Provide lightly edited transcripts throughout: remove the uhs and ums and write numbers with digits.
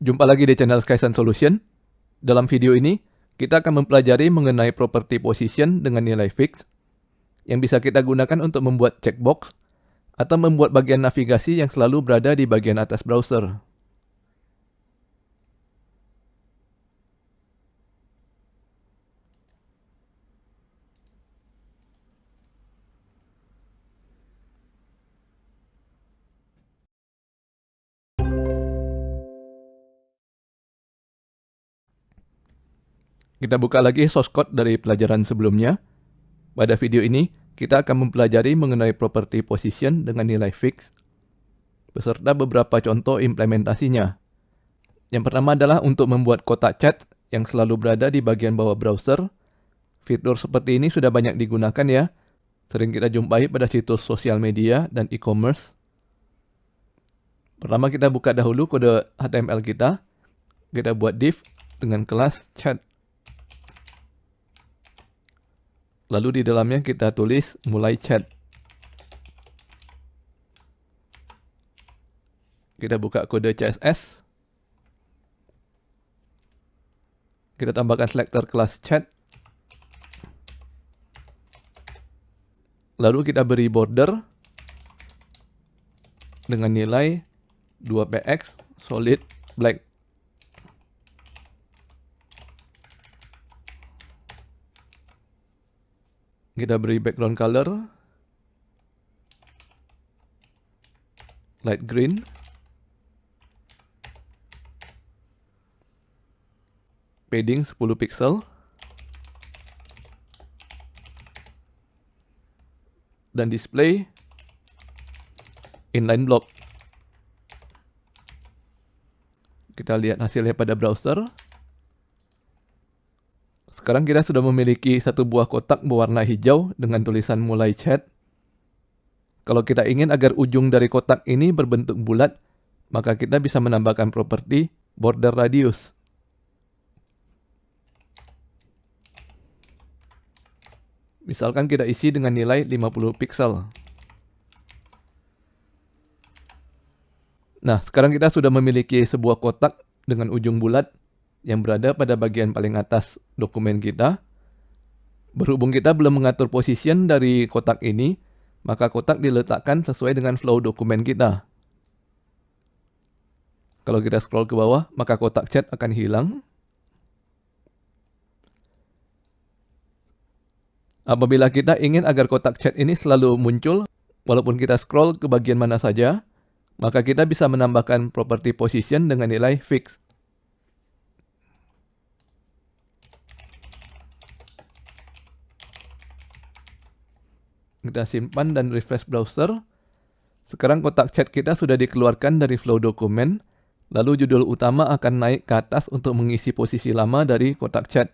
Jumpa lagi di channel Skysun Solution. Dalam video ini, kita akan mempelajari mengenai properti position dengan nilai fix yang bisa kita gunakan untuk membuat checkbox atau membuat bagian navigasi yang selalu berada di bagian atas browser. Kita buka lagi source code dari pelajaran sebelumnya. Pada video ini, kita akan mempelajari mengenai properti position dengan nilai fix beserta beberapa contoh implementasinya. Yang pertama adalah untuk membuat kotak chat yang selalu berada di bagian bawah browser. Fitur seperti ini sudah banyak digunakan ya. Sering kita jumpai pada situs sosial media dan e-commerce. Pertama kita buka dahulu kode HTML kita. Kita buat div dengan kelas chat. Lalu di dalamnya kita tulis mulai chat. Kita buka kode CSS. Kita tambahkan selector kelas chat. Lalu kita beri border dengan nilai 2px solid black. Kita beri background color light green. Padding 10 pixel. Dan display inline block. Kita lihat hasilnya pada browser. Sekarang kita sudah memiliki satu buah kotak berwarna hijau dengan tulisan mulai chat. Kalau kita ingin agar ujung dari kotak ini berbentuk bulat, maka kita bisa menambahkan properti border radius. Misalkan kita isi dengan nilai 50 pixel. Nah, sekarang kita sudah memiliki sebuah kotak dengan ujung bulat yang berada pada bagian paling atas dokumen kita. Berhubung kita belum mengatur position dari kotak ini, maka kotak diletakkan sesuai dengan flow dokumen kita. Kalau kita scroll ke bawah, maka kotak chat akan hilang. Apabila kita ingin agar kotak chat ini selalu muncul, walaupun kita scroll ke bagian mana saja, maka kita bisa menambahkan properti position dengan nilai fix. Kita simpan dan refresh browser. Sekarang kotak chat kita sudah dikeluarkan dari flow dokumen, lalu judul utama akan naik ke atas untuk mengisi posisi lama dari kotak chat.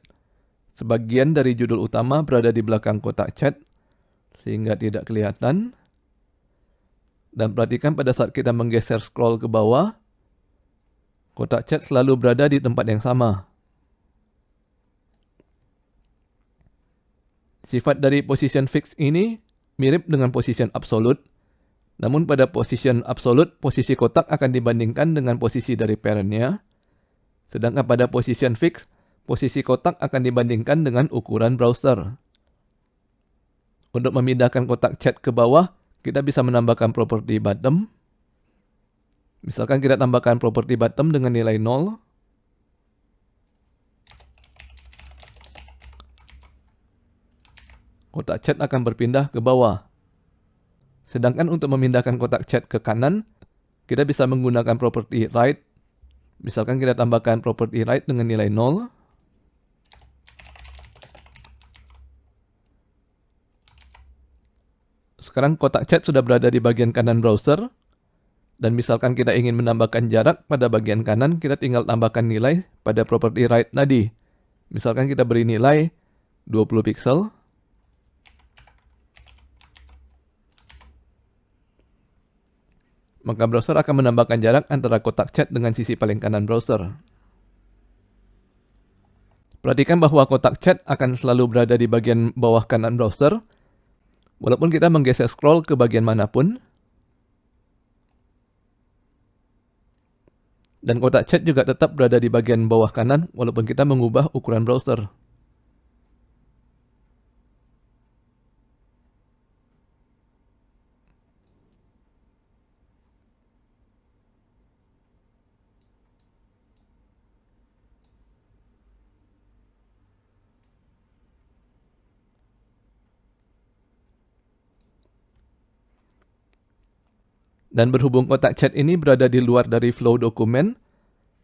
Sebagian dari judul utama berada di belakang kotak chat, sehingga tidak kelihatan. Dan perhatikan pada saat kita menggeser scroll ke bawah, kotak chat selalu berada di tempat yang sama. Sifat dari position fix ini mirip dengan position absolute. Namun pada position absolute, posisi kotak akan dibandingkan dengan posisi dari parentnya. Sedangkan pada position fix, posisi kotak akan dibandingkan dengan ukuran browser. Untuk memindahkan kotak chat ke bawah, kita bisa menambahkan properti bottom. Misalkan kita tambahkan properti bottom dengan nilai 0. Kotak chat akan berpindah ke bawah. Sedangkan untuk memindahkan kotak chat ke kanan, kita bisa menggunakan properti right. Misalkan kita tambahkan properti right dengan nilai 0. Sekarang kotak chat sudah berada di bagian kanan browser. Dan misalkan kita ingin menambahkan jarak pada bagian kanan, kita tinggal tambahkan nilai pada properti right tadi. Misalkan kita beri nilai 20 pixel. Maka browser akan menambahkan jarak antara kotak chat dengan sisi paling kanan browser. Perhatikan bahwa kotak chat akan selalu berada di bagian bawah kanan browser, walaupun kita menggeser scroll ke bagian manapun. Dan kotak chat juga tetap berada di bagian bawah kanan walaupun kita mengubah ukuran browser. Dan berhubung kotak chat ini berada di luar dari flow dokumen,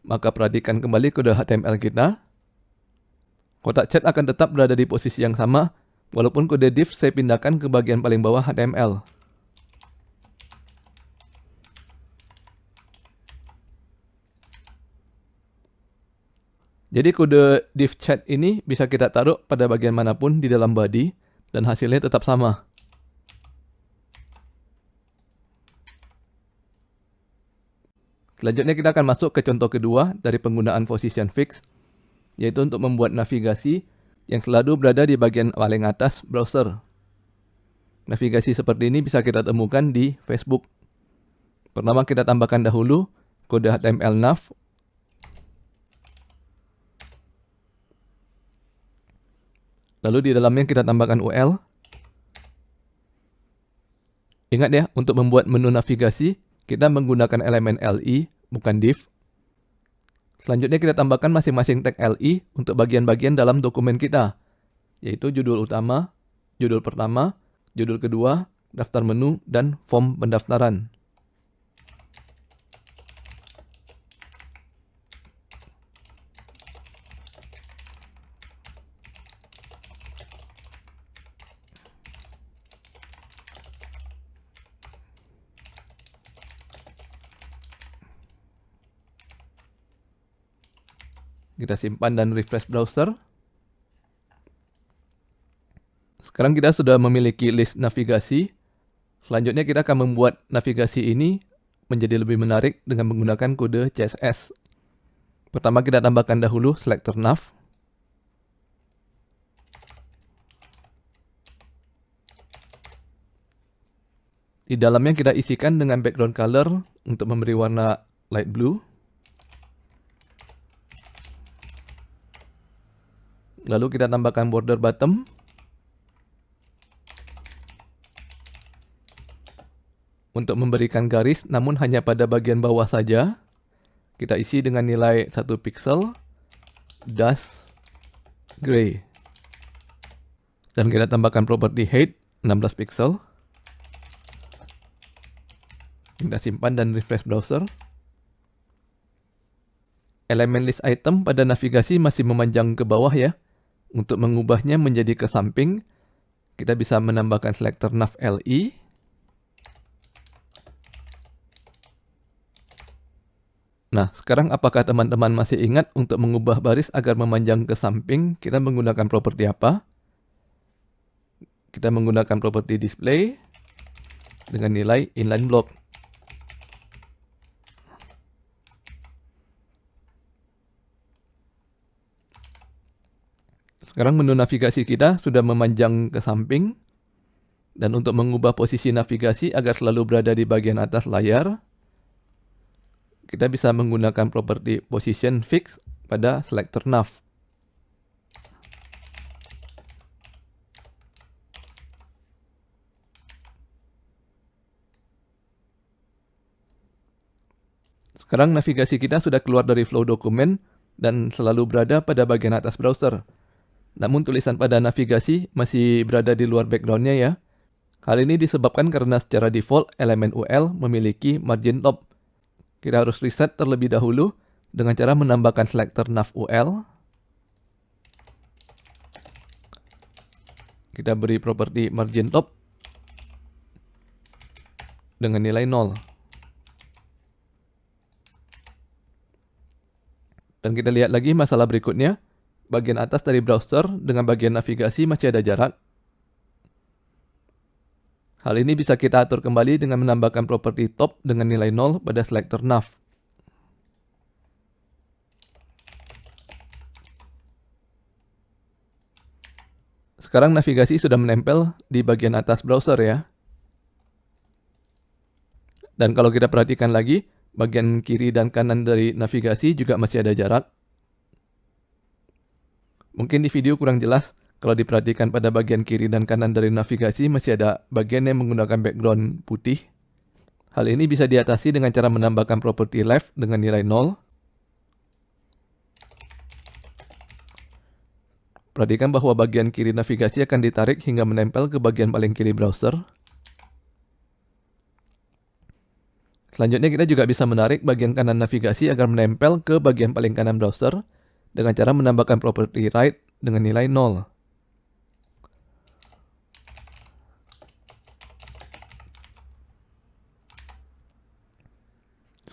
maka perhatikan kembali kode HTML kita. Kotak chat akan tetap berada di posisi yang sama, walaupun kode div saya pindahkan ke bagian paling bawah HTML. Jadi kode div chat ini bisa kita taruh pada bagian manapun di dalam body, dan hasilnya tetap sama. Selanjutnya kita akan masuk ke contoh kedua dari penggunaan position fix, yaitu untuk membuat navigasi yang selalu berada di bagian paling atas browser. Navigasi seperti ini bisa kita temukan di Facebook. Pertama kita tambahkan dahulu kode HTML nav. Lalu di dalamnya kita tambahkan UL. Ingat ya, untuk membuat menu navigasi, kita menggunakan elemen LI, bukan div. Selanjutnya kita tambahkan masing-masing tag LI untuk bagian-bagian dalam dokumen kita, yaitu judul utama, judul pertama, judul kedua, daftar menu, dan form pendaftaran. Kita simpan dan refresh browser. Sekarang kita sudah memiliki list navigasi. Selanjutnya kita akan membuat navigasi ini menjadi lebih menarik dengan menggunakan kode CSS. Pertama kita tambahkan dahulu selector nav. Di dalamnya kita isikan dengan background color untuk memberi warna light blue. Lalu kita tambahkan border bottom. Untuk memberikan garis, namun hanya pada bagian bawah saja. Kita isi dengan nilai 1 pixel, dust gray. Dan kita tambahkan property height 16 pixel. Kita simpan dan refresh browser. Elemen list item pada navigasi masih memanjang ke bawah ya. Untuk mengubahnya menjadi ke samping, kita bisa menambahkan selector nav LI. Nah, sekarang apakah teman-teman masih ingat untuk mengubah baris agar memanjang ke samping, kita menggunakan properti apa? Kita menggunakan properti display dengan nilai inline block. Sekarang menu navigasi kita sudah memanjang ke samping. Dan untuk mengubah posisi navigasi agar selalu berada di bagian atas layar, kita bisa menggunakan properti position fix pada selector nav. Sekarang navigasi kita sudah keluar dari flow dokumen dan selalu berada pada bagian atas browser. Namun tulisan pada navigasi masih berada di luar backgroundnya ya. Hal ini disebabkan karena secara default elemen UL memiliki margin top. Kita harus reset terlebih dahulu dengan cara menambahkan selector nav UL. Kita beri properti margin top dengan nilai 0. Dan kita lihat lagi masalah berikutnya. Bagian atas dari browser dengan bagian navigasi masih ada jarak. Hal ini bisa kita atur kembali dengan menambahkan properti top dengan nilai 0 pada selector nav. Sekarang navigasi sudah menempel di bagian atas browser ya. Dan kalau kita perhatikan lagi, Bagian kiri dan kanan dari navigasi juga masih ada jarak. Mungkin di video kurang jelas, kalau diperhatikan pada bagian kiri dan kanan dari navigasi masih ada bagian yang menggunakan background putih. Hal ini bisa diatasi dengan cara menambahkan properti left dengan nilai 0. Perhatikan bahwa bagian kiri navigasi akan ditarik hingga menempel ke bagian paling kiri browser. Selanjutnya kita juga bisa menarik bagian kanan navigasi agar menempel ke bagian paling kanan browser dengan cara menambahkan properti right dengan nilai 0.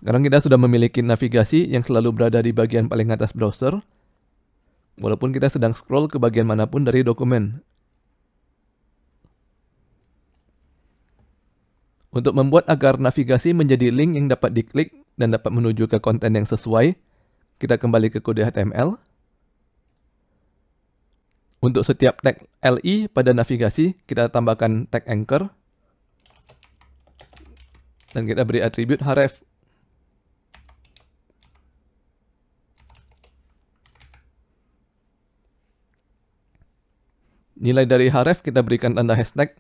Sekarang kita sudah memiliki navigasi yang selalu berada di bagian paling atas browser, walaupun kita sedang scroll ke bagian manapun dari dokumen. Untuk membuat agar navigasi menjadi link yang dapat diklik dan dapat menuju ke konten yang sesuai, kita kembali ke kode HTML. Untuk setiap tag LI pada navigasi, kita tambahkan tag anchor. Dan kita beri atribut href. Nilai dari href kita berikan tanda hashtag,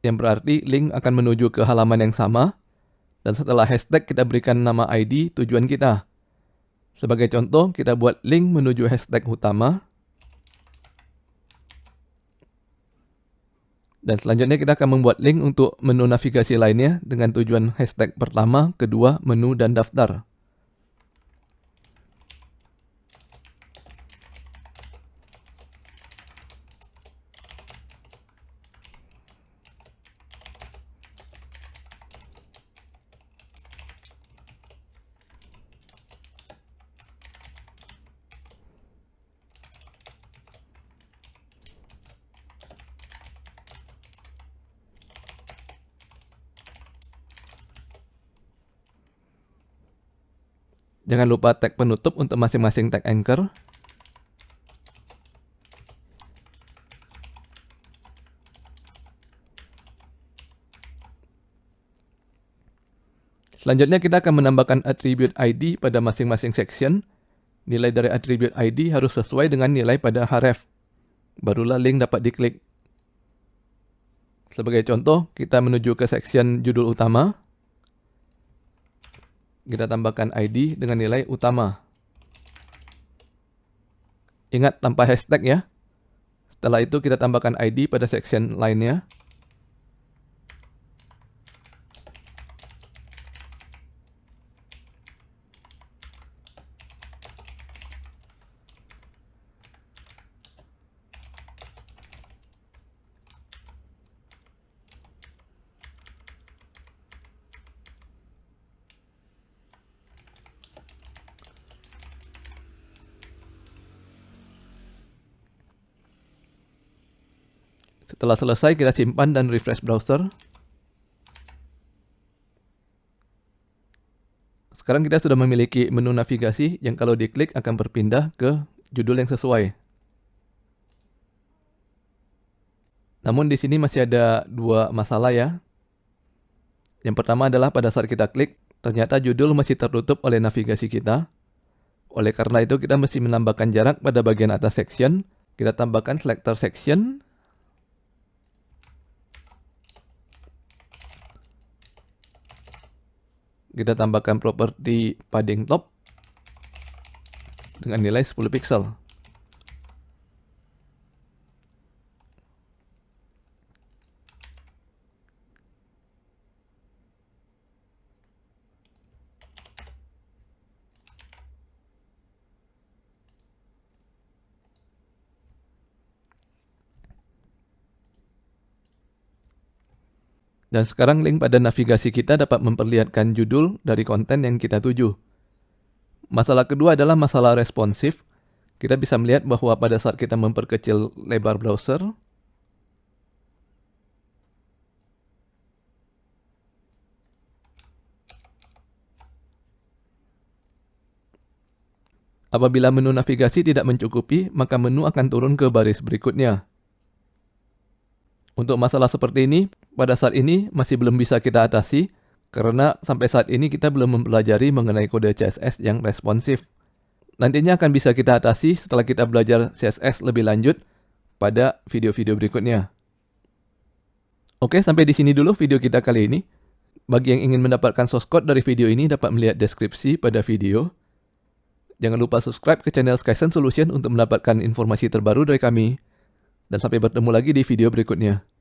yang berarti link akan menuju ke halaman yang sama. Dan setelah hashtag kita berikan nama ID tujuan kita. Sebagai contoh, kita buat link menuju hashtag utama. Dan selanjutnya kita akan membuat link untuk menu navigasi lainnya dengan tujuan hashtag pertama, kedua, menu, dan daftar. Jangan lupa tag penutup untuk masing-masing tag anchor. Selanjutnya kita akan menambahkan atribut ID pada masing-masing section. Nilai dari atribut ID harus sesuai dengan nilai pada href. Barulah link dapat diklik. Sebagai contoh, kita menuju ke section judul utama. Kita tambahkan ID dengan nilai utama. Ingat tanpa hashtag ya. Setelah itu kita tambahkan ID pada section lainnya. Setelah selesai, kita simpan dan refresh browser. Sekarang kita sudah memiliki menu navigasi yang kalau diklik akan berpindah ke judul yang sesuai. Namun di sini masih ada dua masalah ya. Yang pertama adalah pada saat kita klik, ternyata judul masih tertutup oleh navigasi kita. Oleh karena itu kita mesti menambahkan jarak pada bagian atas section. Kita tambahkan selector section. Kita tambahkan properti padding top dengan nilai 10 pixel. Dan sekarang link pada navigasi kita dapat memperlihatkan judul dari konten yang kita tuju. Masalah kedua adalah masalah responsif. Kita bisa melihat bahwa pada saat kita memperkecil lebar browser, apabila menu navigasi tidak mencukupi, maka menu akan turun ke baris berikutnya. Untuk masalah seperti ini, pada saat ini masih belum bisa kita atasi karena sampai saat ini kita belum mempelajari mengenai kode CSS yang responsif. Nantinya akan bisa kita atasi setelah kita belajar CSS lebih lanjut pada video-video berikutnya. Oke, sampai di sini dulu video kita kali ini. Bagi yang ingin mendapatkan source code dari video ini dapat melihat deskripsi pada video. Jangan lupa subscribe ke channel Skysense Solution untuk mendapatkan informasi terbaru dari kami. Dan sampai bertemu lagi di video berikutnya.